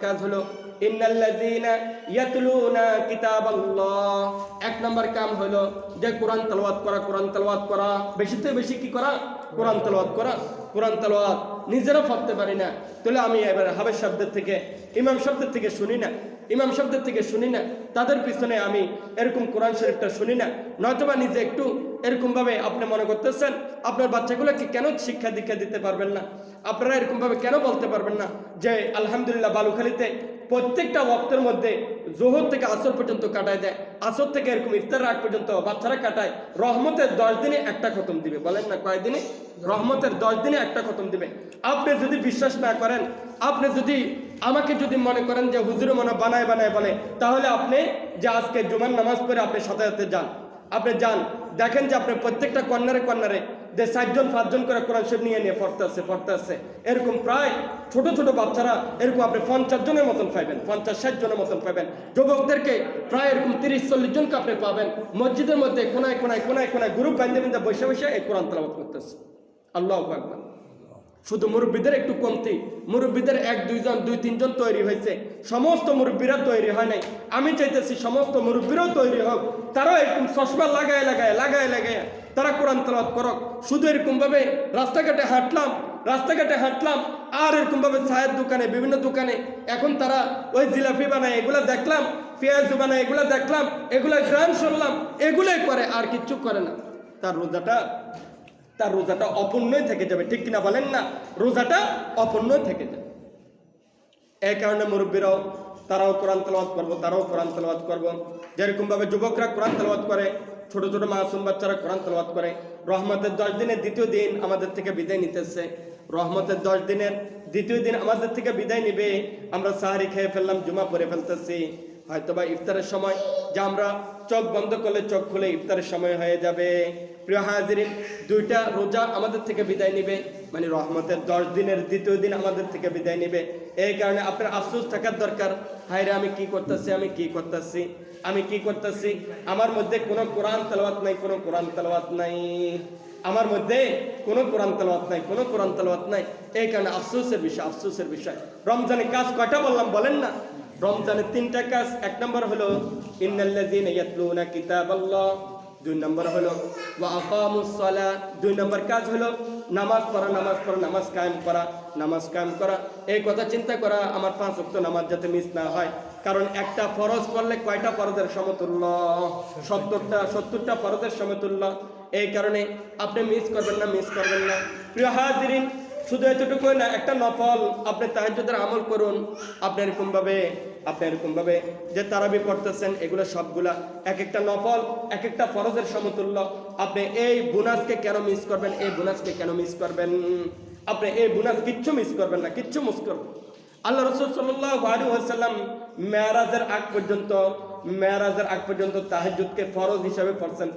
কাজ হলো ইন্নাল্লাযীনা ইয়াতলুনা কিতাবাল্লাহ। এক নম্বর কাম হলো যে কোরআন তেলাওয়াত করা, কোরআন তেলাওয়াত করা, বেশি থেকে বেশি কি করা? কোরআন তেলাওয়াত করা। কোরআন তেলাওয়াত নিজেরা পড়তে পারি না, তাহলে আমি এবার হাবেশ শব্দের থেকে, ইমাম শব্দের থেকে শুনি না, ইমাম শব্দের থেকে শুনি না, তাদের পিছনে আমি এরকম কোরআন শরীফটা শুনি না, নয়তোবা নিজে একটু এরকমভাবে আপনি মনে করতেছেন আপনার বাচ্চাগুলোকে কেন শিক্ষা দীক্ষা দিতে পারবেন না? আপনারা এরকমভাবে কেন বলতে পারবেন না যে আলহামদুলিল্লাহ বালুখালীতে প্রত্যেকটা ওয়াক্তের মধ্যে জোহর থেকে আসর পর্যন্ত কাটায় দেয়, আসর থেকে এরকম ইফতার আগ পর্যন্ত বাচ্চারা কাটায়, রহমতের 10 দিনে একটা খতম দিবে। বলেন না কয় দিনে? রহমতের 10 দিনে একটা খতম দিবে। আপনি যদি বিশ্বাস না করেন, আপনি যদি আমাকে যদি মনে করেন যে হুজুরে মনে বানায় বানায় বলে, তাহলে আপনি যে আজকে জুমার নামাজ পড়ে আপনি সাথে সাথে যান, আপনি যান, দেখেন যে আপনি প্রত্যেকটা কর্নারে কর্নারে যে 4জন 5জন করে কোরআন শরীফ নিয়ে পড়তে আসছে, এরকম প্রায় ছোট ছোট বাচ্চারা এরকম আপনি 50 জনের মতন পাইবেন, 50-60 জনের মতন পাবেন। যুবকদেরকে প্রায় এরকম 30-40 জনকে আপনি পাবেন মসজিদের মধ্যে কোনায় কোনায় কোনায় কোনায় গ্রুপ বাঁধে বাঁধে বসে বসে এই কোরআন তেলাওয়াত করতেছে। আল্লাহু আকবার। শুধু মুরব্বীদের একটু কমতি, মুরব্বীদের 1-2 জন 2-3 জন তৈরি হয়েছে, সমস্ত মুরব্বীরা তৈরি হয় নাই। আমি চাইতেছি সমস্ত মুরব্বীরাও তৈরি হোক, তারাও এরকম চশমা লাগায় লাগায় লাগায় লাগায় তারা কোরআন তেলাওয়াত করক। শুধু এরকমভাবে রাস্তাঘাটে হাঁটলাম আর এরকমভাবে চায়ের দোকানে, বিভিন্ন দোকানে এখন তারা ওই জিলাপি বানায়, এগুলা দেখলাম, পেঁয়াজ বানায়, এগুলা দেখলাম, এগুলা গ্রাম শুনলাম, এগুলোই করে, আর কিচ্ছু করে না। তার রোজাটা অপূর্ণই থেকে যাবে, ঠিক কিনা বলেন না? রোজাটা অপূর্ণই থেকে যাবে। এই কারণে মুরব্বীরাও তারাও কোরআন তেলাওয়াত করবো, যেরকম ভাবে যুবকরা কোরআন তেলাওয়াত করে, ছোট ছোট মাসুম বাচ্চারা কোরআন তেলাওয়াত করে। রহমতের 10 দিনের দ্বিতীয় দিন আমাদের থেকে বিদায় নিতেছে, রহমতের 10 দিনের দ্বিতীয় দিন আমাদের থেকে বিদায় নিবে। আমরা সাহারি খেয়ে ফেললাম, জুমা পড়ে ফেলতেছি, হয়তোবা ইফতারের সময় যে আমরা চোখ বন্ধ করলে চোখ খুলে ইফতারের সময় হয়ে যাবে। প্রিয় হাজিরিন, 2টা রোজা আমাদের থেকে বিদায় নিবে, মানে রহমতের 10 দিনের দ্বিতীয় দিন আমাদের থেকে বিদায় নিবে। এই কারণে আপনার আফসোস থাকার দরকার, হায়রে আমি কি করতেছি, আমার মধ্যে কোনো কোরআন তেলাওয়াত নাই, আমার মধ্যে কোনো কোরআন তেলাওয়াত নাই। এই কারণে আফসোসের বিষয়। রমজানের কাজ কয়টা বললাম বলেন না? রমজানের 3টা কাজ। 1 নম্বর হলো ইন্নাল্লাযীনা ইয়াতলুনা কিতাবাল্লাহ, 2 নম্বর হলো ওয়া আকামুস সালাহ, 2 নম্বর কাজ হলো নামাজ পড়া, নামাজ কায়েম করা। এই কথা চিন্তা করা আমার 5 ওয়াক্ত নামাজ যাতে মিস না হয়, কারণ একটা ফরজ করলে কয়টা ফরজের সমতুল্য? 70টা ফরজের সমতুল্য। এই কারণে আপনি মিস করবেন না। প্রিয় হাজিরিন, শুধু এতটুকুই না, একটা নফল আপনি তাহাজ্জুদের আমল করুন। আপনি এরকম ভাবে যে তারাবি পড়তেছেন, এগুলো সবগুলা এক একটা নফল, এক একটা ফরজের সমতুল্য। আপনি এই বোনাসকে কেন মিস করবেন? আপনি এই বোনাস কিচ্ছু মিস করবেন না। আল্লাহ রাসূল সাল্লাল্লাহু আলাইহি ওয়াসাল্লাম মেরাজের আগ পর্যন্ত তাহাজ্জুদকে ফরজ হিসাবে পড়ছেন।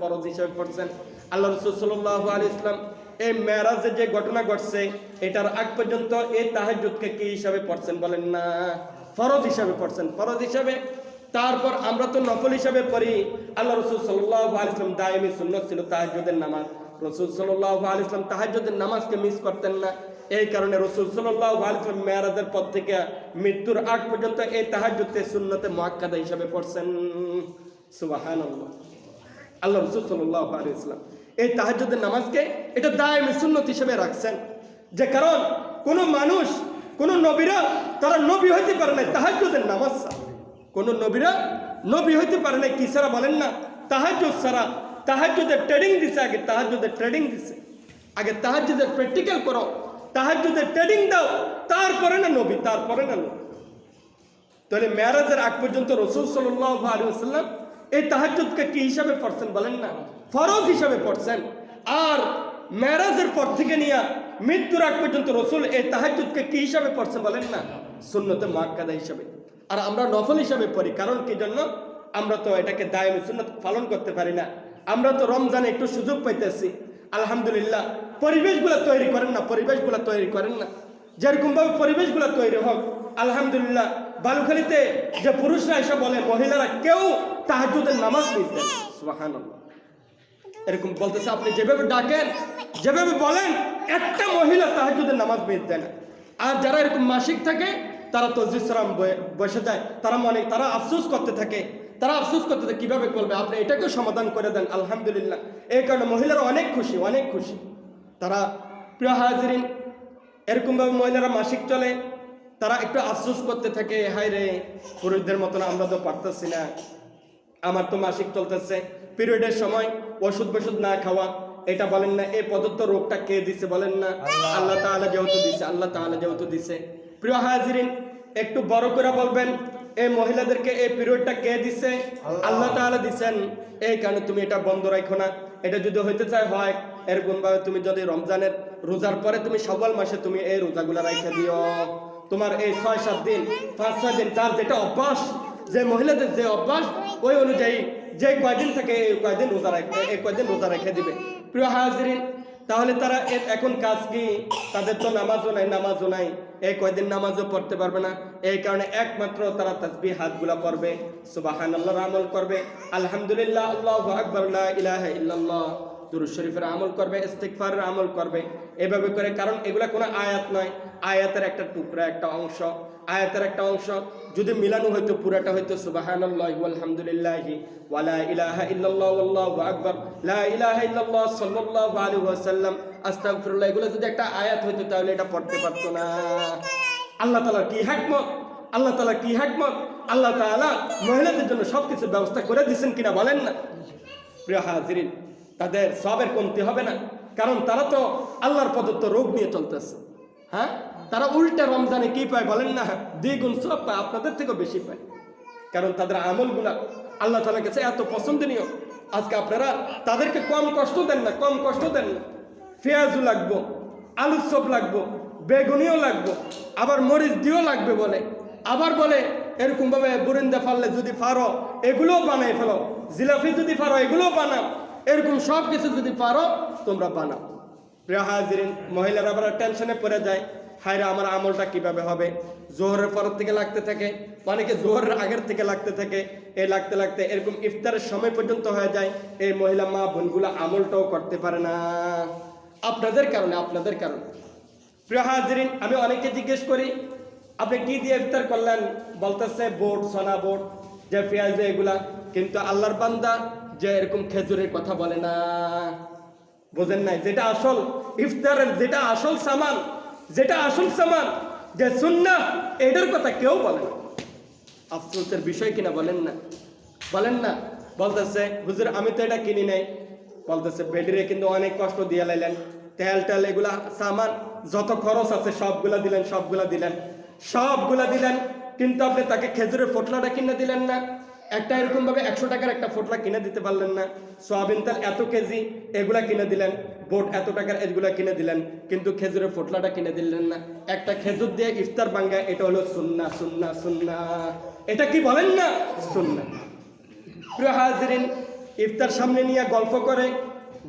আল্লাহ রাসূল সাল্লাল্লাহু আলাইহি ওয়াসাল্লাম এই মেরাজে যে ঘটনা ঘটছে এটার আগ পর্যন্ত এই তাহাজ্জুদকে কি হিসাবে পড়ছেন বলেন না? ফরজ হিসাবে। তারপর আমরা তো নফল হিসাবে পড়ি। আল্লাহ রাসূল সাল্লাল্লাহু আলাইহি ওয়াসাল্লাম দায়েমি সুন্নাত ছিল তাহাজ্জুদের নামাজ। রাসূল সাল্লাল্লাহু আলাইহি ওয়াসাল্লাম তাহাজ্জুদের নামাজকে মিস করতেন না। এই কারণে রাসূল সাল্লাল্লাহু আলাইহি ওয়াসাল্লাম মেরাজের পর থেকে মৃত্যুর আগ পর্যন্ত এই তাহাজ্জুদকে সুন্নতে মুআক্কাদা হিসাবে পড়ছেন। সুবহানাল্লাহ। আল্লাহ রাসূল সাল্লাল্লাহু আলাইহি ওয়াসাল্লাম এই তাহাজ্জুদের নামাজকে এটা দায়েমি সুন্নত হিসেবে রাখছেন, যে কারণ কোন মানুষ, কোন নবীরা তারা নবী হইতে পারে না তাহাজ্জুদের নামাজ ছাড়া। কোন নবীরা নবী হইতে পারে না কি ছাড়া বলেন না? তাহাজ্জুদ ছাড়া। তাহাজ্জুদের ট্রেডিং দিছে, আগে তাহাজ্জুদের প্র্যাকটিক্যাল করো, তাহাজ্জুদের ট্রেডিং দাও, তারপরে না নবী। তাহলে মেরাজের আগ পর্যন্ত রাসূল সাল্লাল্লাহু আলাইহি ওয়াসাল্লাম এই তাহাজ্জুদকে কি হিসাবে পড়ছেন বলেন না? ফরজ হিসাবে পড়ছেন। আর মেরাজের পর থেকে নিয়ে মৃত্যুর আগ পর্যন্ত রাসূল এই তাহাজ্জুদকে কি হিসাবে পড়ছেন বলেন না? সুন্নতে মুআক্কাদা হিসাবে। আর আমরা নফল হিসাবে পড়ি, কারণ কি জন্য? আমরা তো এটাকে দায়েমি সুন্নাত পালন করতে পারি না। আমরা তো রমজানে একটু সুযোগ পাইতেছি, আলহামদুলিল্লাহ। পরিবেশগুলো তৈরি করেন না, যেরকম ভাবে পরিবেশগুলো তৈরি হোক। আলহামদুলিল্লাহ, বালুখালীতে যে পুরুষরা এসে বলে মহিলারা কেউ তাহাজ্জুদের নামাজ মিস দেয়, সুবহানাল্লাহ। এরকম বলতেছে, আপনি যেভাবে ডাকেন, যেভাবে বলেন, একটা মহিলা তাহাজ্জুদের নামাজ মিস দেয় না। আর যারা এরকম মাসিক থাকে তারা তসবিহ সালাম বসে যায়, তারা আফসোস করতে থাকে, কিভাবে করবে, আপনি এটাকেও সমাধান করে দেন আলহামদুলিল্লাহ। এই কারণে মহিলারা অনেক খুশি তারা। প্রিয় হাজিরিন, এরকমভাবে মহিলারা মাসিক চলে, তারা একটু আফসোস করতে থাকে, হায় রে পুরুষদের মতন আমরা তো পারতেছি না, আমার তো মাসিক চলতেছে, পিরিয়ডের সময় ওষুধ না খাওয়া, এটা বলেন না, এই প্রদত্ত রোগটা কে দিছে বলেন না? আল্লাহ তাআলা যেহেতু দিছে। প্রিয় হাজিরিন, একটু বড় করে বলবেন, এই মহিলাদেরকে এই পিরিয়ডটা কে দিছে? আল্লাহ তাআলা দিছেন। এই কারণে তুমি এটা বন্ধ রাখো না। এটা যদি হইতে চায় হয় এরকম ভাবে, তুমি যদি রমজানের রোজার পরে তুমি শাওয়াল মাসে তুমি এই রোজাগুলা রাখা দিও। তোমার এই 6-7 দিন 5-6 দিন যার যেটা অভ্যাস, যে মহিলাদের যে অভ্যাস, ওই অনুযায়ী যে কয়দিন থাকে এই কয়দিন রোজা রেখে দিবে। প্রিয় হাজিরিন, তাহলে তারা এখন কাজ কি? তাদের তো নামাজও নাই, এই কয়দিন নামাজও পড়তে পারবে না। এই কারণে একমাত্র তারা তাসবিহ হাতগুলা পড়বে, সুবহানাল্লাহর আমল করবে, আলহামদুলিল্লাহ, আল্লাহু আকবার, লা ইলাহা ইল্লাল্লাহ, দুরূদ শরীফের আমল করবে, ইস্তিগফারের আমল করবে, এভাবে করে। কারণ এগুলা কোনো আয়াত নয়, আয়াতের একটা টুকরা, একটা অংশ যদি মিলানো হইতো, পুরাটা হইতো সুবহানাল্লাহি ওয়াল হামদুলিল্লাহি ওয়া লা ইলাহা ইল্লাল্লাহ ওয়াল্লাহু আকবার, লা ইলাহা ইল্লাল্লাহ সাল্লাল্লাহু আলাইহি ওয়াসাল্লাম, আস্তাগফিরুল্লাহ, এগুলো যদি একটা আয়াত হইতো তাহলে এটা পড়তে পারতো না। আল্লাহ তাআলার কি হিকমত! আল্লাহ তাআলা মহিলাদের জন্য সবকিছু ব্যবস্থা করে দিয়েছেন কিনা বলেন না? প্রিয় হাজিরিন, তাদের সবের কমতি হবে না, কারণ তারা তো আল্লাহর প্রদত্ত রোগ নিয়ে চলতেছে। হ্যাঁ, তারা উল্টা রমজানে কি পায় বলেন না? দ্বিগুণ সব পায়, আপনাদের থেকেও বেশি পায়। কারণ তাদের আমলগুলা আল্লাহ তাআলার কাছে এত পছন্দনীয়। আজকে আপনারা তাদেরকে কম কষ্ট দেন না। পেঁয়াজও লাগবো, আলুর চপ লাগবো, বেগুনিও লাগবো, আবার মরিচ দিয়েও লাগবে বলে, আবার বলে এরকম ভাবে বুরিন্দা ফাললে যদি পারো এগুলোও বানাই ফেলো, জিলাপি যদি পারো এগুলোও বানাও, এরকম সব কিছু যদি পারো তোমরা বানাও। প্রিয় হাজিরিন, মহিলারা আবার টেনশনে পড়ে যায়, হায় রে আমার আমলটা কিভাবে হবে? জোহরের পর থেকে লাগতে থাকে, অনেকে জোহরের আগের থেকে লাগতে থাকে, এই লাগতে এরকম ইফতারের সময় পর্যন্ত হয়ে যায়। এই মহিলা মা বোনগুলো আমলটাও করতে পারে না, আপনাদের কারণে। প্রিয় হাজিরিন, আমি অনেকে জিজ্ঞেস করি, আপনি কি দিয়ে ইফতার করলেন? বলতেছে বোট, সোনা বোট, যে পেঁয়াজ, এগুলা। কিন্তু আল্লাহর বান্দা যে এরকম খেজুরের কথা বলে না, বোঝেন নাই? যেটা আসল ইফতারের, যেটা আসল সামান, যে সুন্নাহ, এটার কথা কেউ বলে না। আফসোসের বিষয় কিনা বলেন না? বলতেছে হুজুর আমি তো এটা কিনি নাই। বলতেছে বেডিরে কিন্তু অনেক কষ্ট দিয়ে লাইলেন, তেল এগুলা সামান যত খরচ আছে সবগুলা দিলেন, কিন্তু আপনি তাকে খেজুরের ফোটলাটা কিনে দিলেন না। একটা এরকম ভাবে 100 টাকার একটা ফোটলা কিনে দিতে পারলেন না। সোয়াবিন তেল এত কেজি, এগুলা কিনে দিলেন। বোট এত টাকার, এগুলা কিনে দিলেন, কিন্তু খেজুরের ফোটলাটা কিনে দিলেন না। একটা খেজুর দিয়ে ইফতার ভাঙ্গায়, এটা হলো সুন্নাহ। এটা কি বলেন না? সুন্নাহ। প্রিয় হাজিরিন, ইফতার সামনে নিয়ে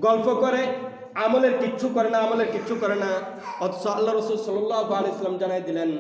গল্প করে আমলের কিচ্ছু করে না। অথচ আল্লাহ রাসূল সাল্লাল্লাহু আলাইহি ওয়াসাল্লাম জানাই দিলেন,